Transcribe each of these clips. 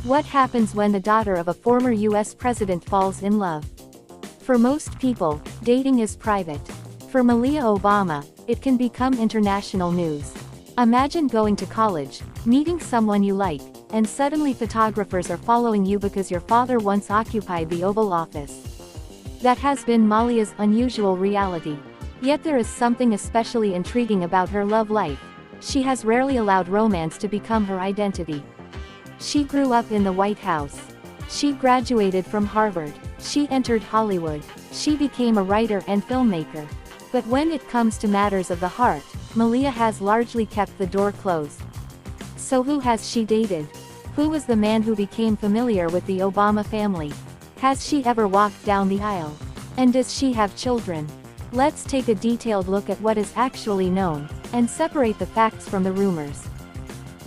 What happens when the daughter of a former US president falls in love? For most people, dating is private. For Malia Obama, it can become international news. Imagine going to college, meeting someone you like, and suddenly photographers are following you because your father once occupied the Oval Office. That has been Malia's unusual reality. Yet there is something especially intriguing about her love life. She has rarely allowed romance to become her identity. She grew up in the White House. She graduated from Harvard. She entered Hollywood. She became a writer and filmmaker. But when it comes to matters of the heart, Malia has largely kept the door closed. So who has she dated? Who was the man who became familiar with the Obama family? Has she ever walked down the aisle? And does she have children? Let's take a detailed look at what is actually known, and separate the facts from the rumors.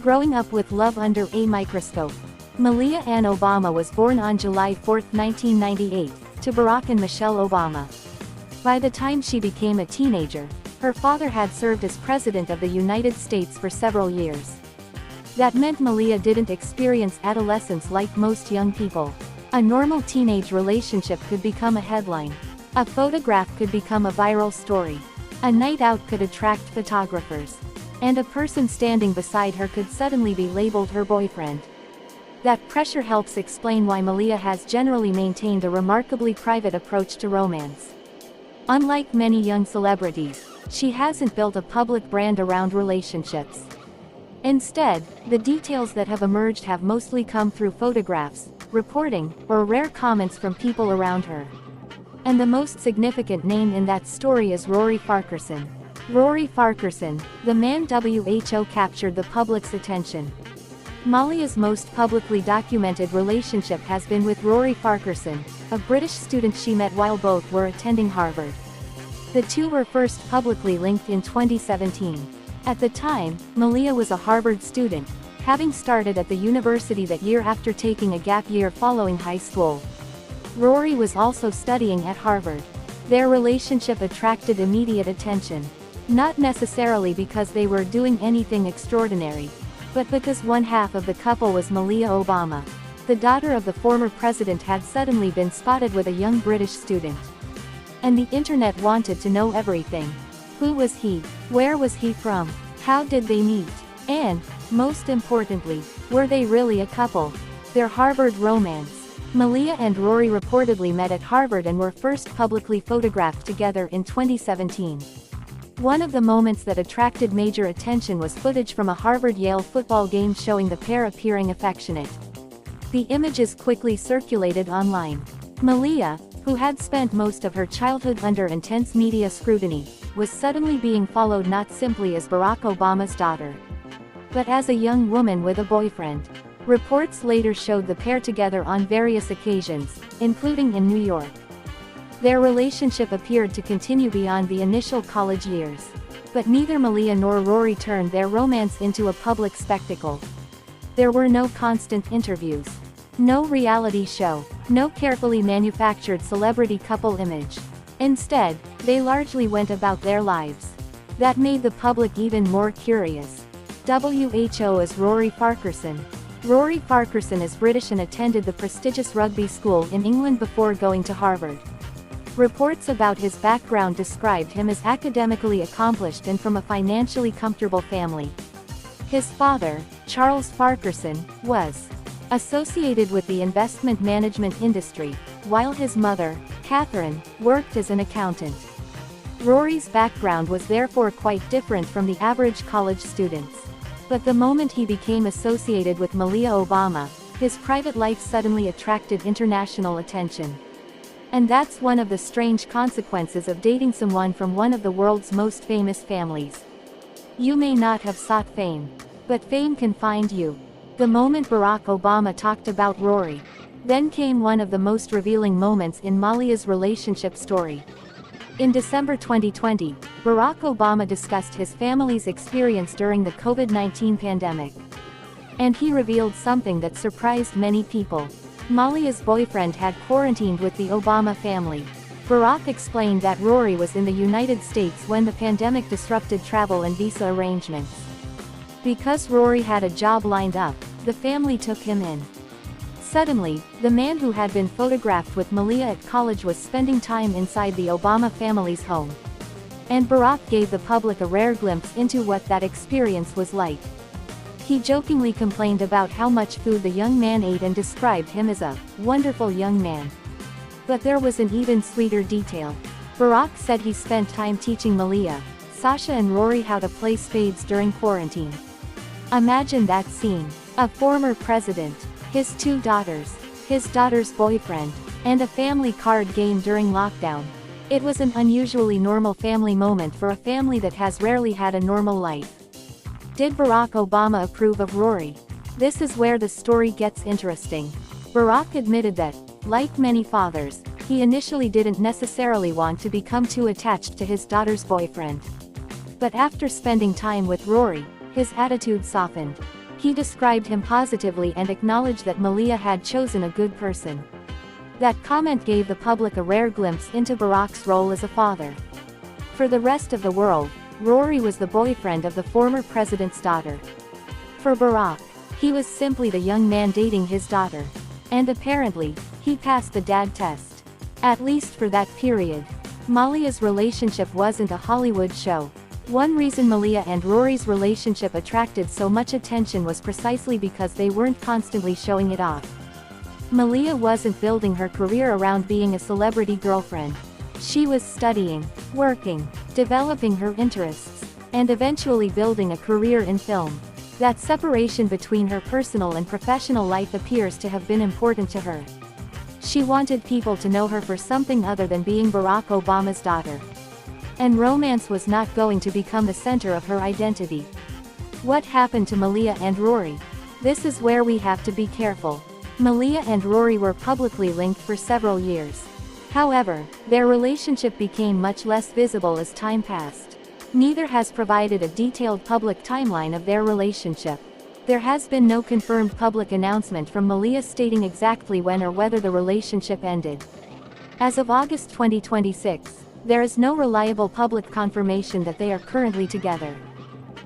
Growing up with love under a microscope. Malia Ann Obama was born on July 4, 1998, to Barack and Michelle Obama. By the time she became a teenager, her father had served as President of the United States for several years. That meant Malia didn't experience adolescence like most young people. A normal teenage relationship could become a headline. A photograph could become a viral story. A night out could attract photographers. And a person standing beside her could suddenly be labeled her boyfriend. That pressure helps explain why Malia has generally maintained a remarkably private approach to romance. Unlike many young celebrities, she hasn't built a public brand around relationships. Instead, the details that have emerged have mostly come through photographs, reporting, or rare comments from people around her. And the most significant name in that story is Rory Farquharson. Rory Farquharson, the man WHO captured the public's attention. Malia's most publicly documented relationship has been with Rory Farquharson, a British student she met while both were attending Harvard. The two were first publicly linked in 2017. At the time, Malia was a Harvard student, having started at the university that year after taking a gap year following high school. Rory was also studying at Harvard. Their relationship attracted immediate attention. Not necessarily because they were doing anything extraordinary, but because one half of the couple was Malia Obama. The daughter of the former president had suddenly been spotted with a young British student. And the internet wanted to know everything. Who was he? Where was he from? How did they meet? And, most importantly, were they really a couple? Their Harvard romance. Malia and Rory reportedly met at Harvard and were first publicly photographed together in 2017. One of the moments that attracted major attention was footage from a Harvard-Yale football game showing the pair appearing affectionate. The images quickly circulated online. Malia, who had spent most of her childhood under intense media scrutiny, was suddenly being followed not simply as Barack Obama's daughter, but as a young woman with a boyfriend. Reports later showed the pair together on various occasions, including in New York. Their relationship appeared to continue beyond the initial college years. But neither Malia nor Rory turned their romance into a public spectacle. There were no constant interviews. No reality show. No carefully manufactured celebrity couple image. Instead, they largely went about their lives. That made the public even more curious. WHO is Rory Farquharson. Rory Farquharson is British and attended the prestigious rugby school in England before going to Harvard. Reports about his background described him as academically accomplished and from a financially comfortable family. His father, Charles Farquharson, was associated with the investment management industry, while his mother, Catherine, worked as an accountant. Rory's background was therefore quite different from the average college student's. But the moment he became associated with Malia Obama, his private life suddenly attracted international attention. And that's one of the strange consequences of dating someone from one of the world's most famous families. You may not have sought fame, but fame can find you. The moment Barack Obama talked about Rory, then came one of the most revealing moments in Malia's relationship story. In December 2020, Barack Obama discussed his family's experience during the COVID-19 pandemic. And he revealed something that surprised many people. Malia's boyfriend had quarantined with the Obama family. Barack explained that Rory was in the United States when the pandemic disrupted travel and visa arrangements. Because Rory had a job lined up, the family took him in. Suddenly, the man who had been photographed with Malia at college was spending time inside the Obama family's home. And Barack gave the public a rare glimpse into what that experience was like. He jokingly complained about how much food the young man ate and described him as a wonderful young man. But there was an even sweeter detail. Barack said he spent time teaching Malia, Sasha and Rory how to play spades during quarantine. Imagine that scene. A former president, his 2 daughters, his daughter's boyfriend, and a family card game during lockdown. It was an unusually normal family moment for a family that has rarely had a normal life. Did Barack Obama approve of Rory? This is where the story gets interesting. Barack admitted that, like many fathers, he initially didn't necessarily want to become too attached to his daughter's boyfriend. But after spending time with Rory, his attitude softened. He described him positively and acknowledged that Malia had chosen a good person. That comment gave the public a rare glimpse into Barack's role as a father. For the rest of the world, Rory was the boyfriend of the former president's daughter. For Barack, he was simply the young man dating his daughter. And apparently, he passed the dad test. At least for that period. Malia's relationship wasn't a Hollywood show. One reason Malia and Rory's relationship attracted so much attention was precisely because they weren't constantly showing it off. Malia wasn't building her career around being a celebrity girlfriend. She was studying, working, developing her interests, and eventually building a career in film. That separation between her personal and professional life appears to have been important to her. She wanted people to know her for something other than being Barack Obama's daughter. And romance was not going to become the center of her identity. What happened to Malia and Rory? This is where we have to be careful. Malia and Rory were publicly linked for several years. However, their relationship became much less visible as time passed. Neither has provided a detailed public timeline of their relationship. There has been no confirmed public announcement from Malia stating exactly when or whether the relationship ended. As of August 2026, there is no reliable public confirmation that they are currently together.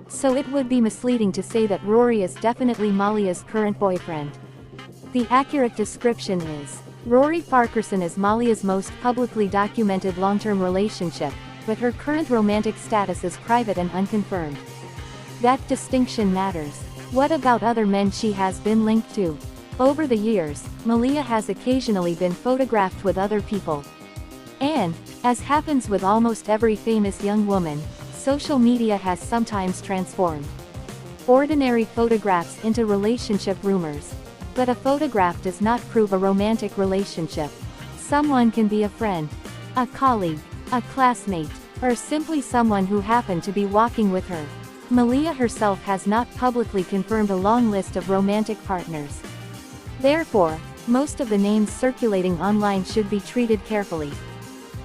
So it would be misleading to say that Rory is definitely Malia's current boyfriend. The accurate description is, Rory Farquharson is Malia's most publicly documented long-term relationship, but her current romantic status is private and unconfirmed. That distinction matters. What about other men she has been linked to? Over the years, Malia has occasionally been photographed with other people. And, as happens with almost every famous young woman, social media has sometimes transformed ordinary photographs into relationship rumors. But a photograph does not prove a romantic relationship. Someone can be a friend, a colleague, a classmate, or simply someone who happened to be walking with her. Malia herself has not publicly confirmed a long list of romantic partners. Therefore, most of the names circulating online should be treated carefully.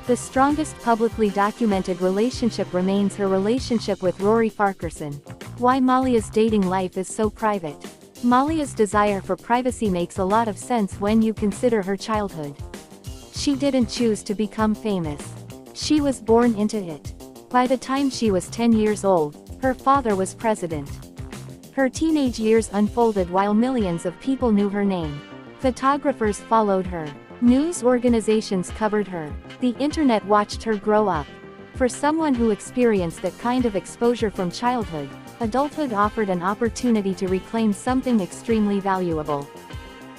The strongest publicly documented relationship remains her relationship with Rory Farquharson. Why Malia's dating life is so private. Malia's desire for privacy makes a lot of sense when you consider her childhood. She didn't choose to become famous. She was born into it. By the time she was 10 years old, her father was president. Her teenage years unfolded while millions of people knew her name. Photographers followed her. News organizations covered her. The internet watched her grow up. For someone who experienced that kind of exposure from childhood, adulthood offered an opportunity to reclaim something extremely valuable: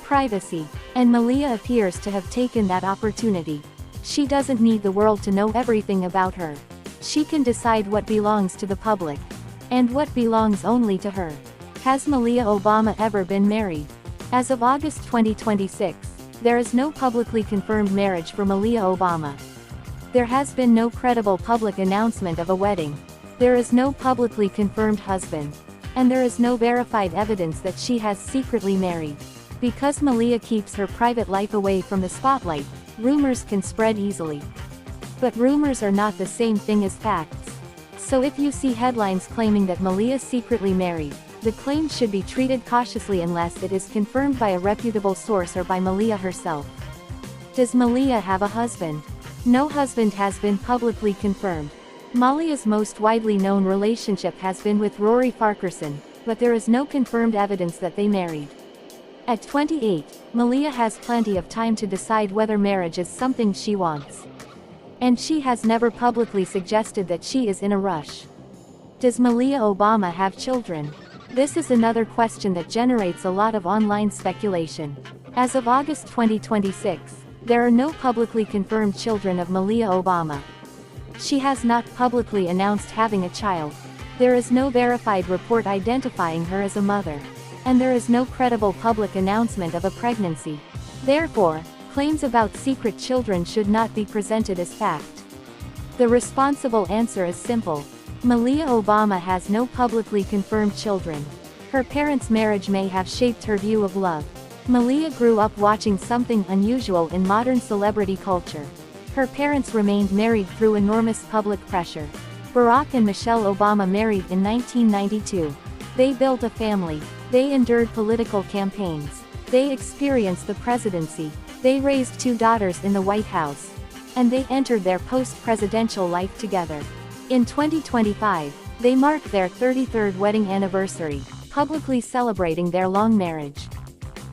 privacy. And Malia appears to have taken that opportunity. She doesn't need the world to know everything about her. She can decide what belongs to the public, and what belongs only to her. Has Malia Obama ever been married? As of August 2026, there is no publicly confirmed marriage for Malia Obama. There has been no credible public announcement of a wedding. There is no publicly confirmed husband. And there is no verified evidence that she has secretly married. Because Malia keeps her private life away from the spotlight, rumors can spread easily. But rumors are not the same thing as facts. So if you see headlines claiming that Malia secretly married, the claim should be treated cautiously unless it is confirmed by a reputable source or by Malia herself. Does Malia have a husband? No husband has been publicly confirmed. Malia's most widely known relationship has been with Rory Farquharson, but there is no confirmed evidence that they married. At 28, Malia has plenty of time to decide whether marriage is something she wants. And she has never publicly suggested that she is in a rush. Does Malia Obama have children? This is another question that generates a lot of online speculation. As of August 2026, there are no publicly confirmed children of Malia Obama. She has not publicly announced having a child. There is no verified report identifying her as a mother. And there is no credible public announcement of a pregnancy. Therefore, claims about secret children should not be presented as fact. The responsible answer is simple. Malia Obama has no publicly confirmed children. Her parents' marriage may have shaped her view of love. Malia grew up watching something unusual in modern celebrity culture. Her parents remained married through enormous public pressure. Barack and Michelle Obama married in 1992. They built a family. They endured political campaigns. They experienced the presidency. They raised 2 daughters in the White House. And they entered their post-presidential life together. In 2025, they marked their 33rd wedding anniversary, publicly celebrating their long marriage.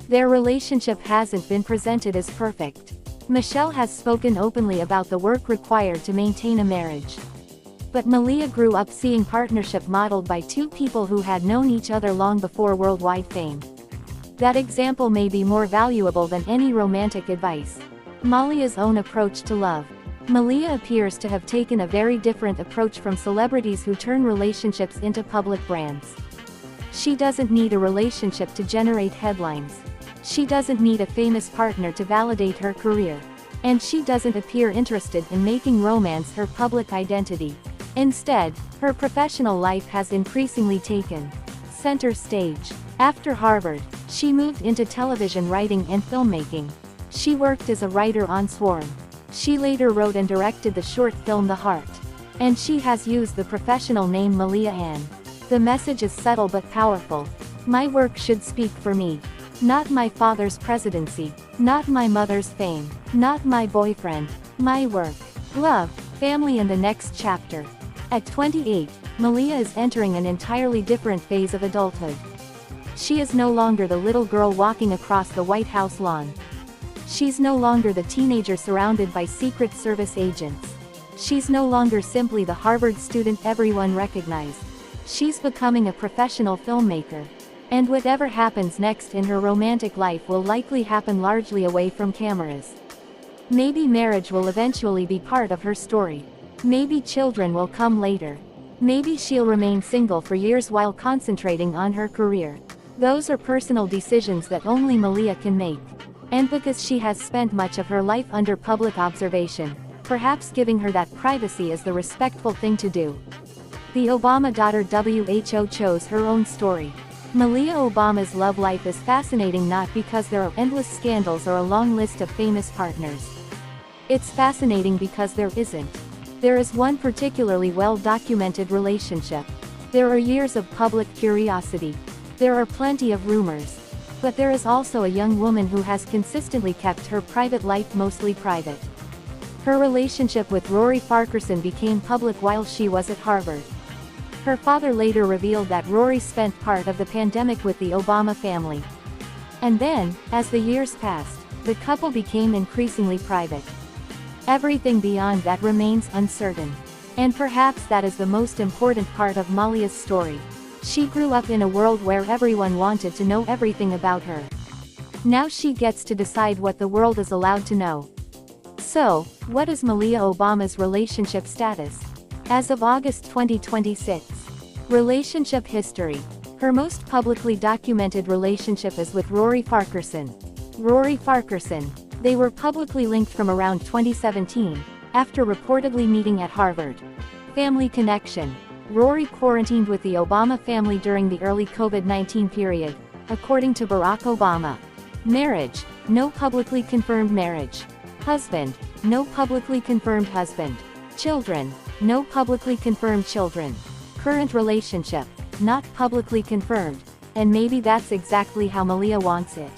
Their relationship hasn't been presented as perfect. Michelle has spoken openly about the work required to maintain a marriage. But Malia grew up seeing partnership modeled by 2 people who had known each other long before worldwide fame. That example may be more valuable than any romantic advice. Malia's own approach to love. Malia appears to have taken a very different approach from celebrities who turn relationships into public brands. She doesn't need a relationship to generate headlines. She doesn't need a famous partner to validate her career. And she doesn't appear interested in making romance her public identity. Instead, her professional life has increasingly taken center stage. After Harvard, she moved into television writing and filmmaking. She worked as a writer on Swarm. She later wrote and directed the short film The Heart. And she has used the professional name Malia Ann. The message is subtle but powerful. My work should speak for me. Not my father's presidency. Not my mother's fame. Not my boyfriend. My work. Love, family and the next chapter. At 28, Malia is entering an entirely different phase of adulthood. She is no longer the little girl walking across the White House lawn. She's no longer the teenager surrounded by Secret Service agents. She's no longer simply the Harvard student everyone recognized. She's becoming a professional filmmaker. And whatever happens next in her romantic life will likely happen largely away from cameras. Maybe marriage will eventually be part of her story. Maybe children will come later. Maybe she'll remain single for years while concentrating on her career. Those are personal decisions that only Malia can make. And because she has spent much of her life under public observation, perhaps giving her that privacy is the respectful thing to do. The Obama daughter WHO chose her own story. Malia Obama's love life is fascinating not because there are endless scandals or a long list of famous partners. It's fascinating because there isn't. There is one particularly well-documented relationship. There are years of public curiosity. There are plenty of rumors. But there is also a young woman who has consistently kept her private life mostly private. Her relationship with Rory Farquharson became public while she was at Harvard. Her father later revealed that Rory spent part of the pandemic with the Obama family. And then, as the years passed, the couple became increasingly private. Everything beyond that remains uncertain. And perhaps that is the most important part of Malia's story. She grew up in a world where everyone wanted to know everything about her. Now she gets to decide what the world is allowed to know. So, what is Malia Obama's relationship status? As of August 2026. Relationship history. Her most publicly documented relationship is with Rory Farquharson. Rory Farquharson. They were publicly linked from around 2017, after reportedly meeting at Harvard. Family connection. Rory quarantined with the Obama family during the early COVID-19 period, according to Barack Obama. Marriage. No publicly confirmed marriage. Husband. No publicly confirmed husband. Children. No publicly confirmed children. Current relationship. Not publicly confirmed. And maybe that's exactly how Malia wants it.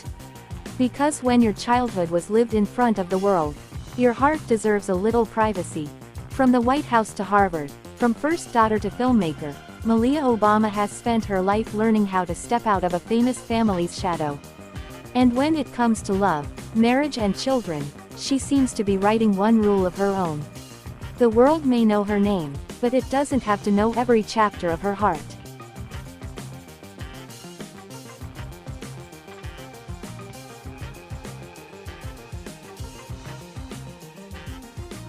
Because when your childhood was lived in front of the world, your heart deserves a little privacy. From the White House to Harvard, from first daughter to filmmaker, Malia Obama has spent her life learning how to step out of a famous family's shadow. And when it comes to love, marriage and children, she seems to be writing one rule of her own. The world may know her name, but it doesn't have to know every chapter of her heart.